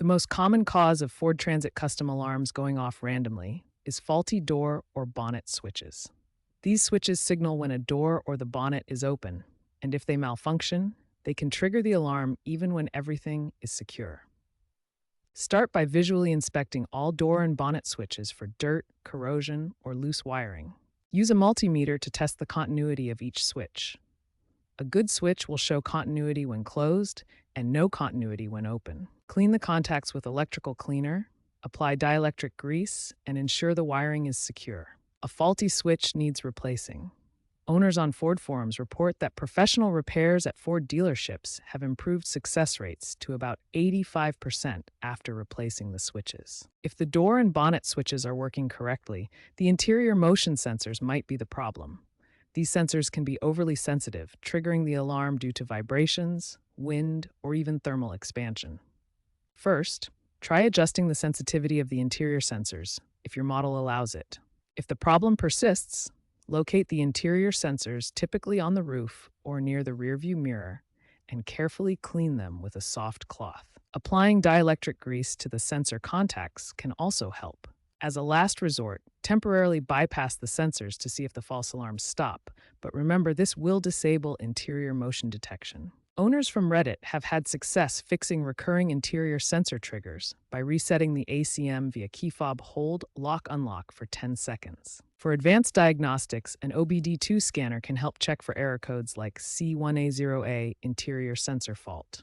The most common cause of Ford Transit custom alarms going off randomly is faulty door or bonnet switches. These switches signal when a door or the bonnet is open, and if they malfunction, they can trigger the alarm even when everything is secure. Start by visually inspecting all door and bonnet switches for dirt, corrosion, or loose wiring. Use a multimeter to test the continuity of each switch. A good switch will show continuity when closed and no continuity when open. Clean the contacts with electrical cleaner, apply dielectric grease, and ensure the wiring is secure. A faulty switch needs replacing. Owners on Ford forums report that professional repairs at Ford dealerships have improved success rates to about 85% after replacing the switches. If the door and bonnet switches are working correctly, the interior motion sensors might be the problem. These sensors can be overly sensitive, triggering the alarm due to vibrations, wind, or even thermal expansion. First, try adjusting the sensitivity of the interior sensors if your model allows it. If the problem persists, locate the interior sensors typically on the roof or near the rearview mirror and carefully clean them with a soft cloth. Applying dielectric grease to the sensor contacts can also help. As a last resort, temporarily bypass the sensors to see if the false alarms stop, but remember this will disable interior motion detection. Owners from Reddit have had success fixing recurring interior sensor triggers by resetting the ACM via key fob hold lock-unlock for 10 seconds. For advanced diagnostics, an OBD2 scanner can help check for error codes like C1A0A interior sensor fault.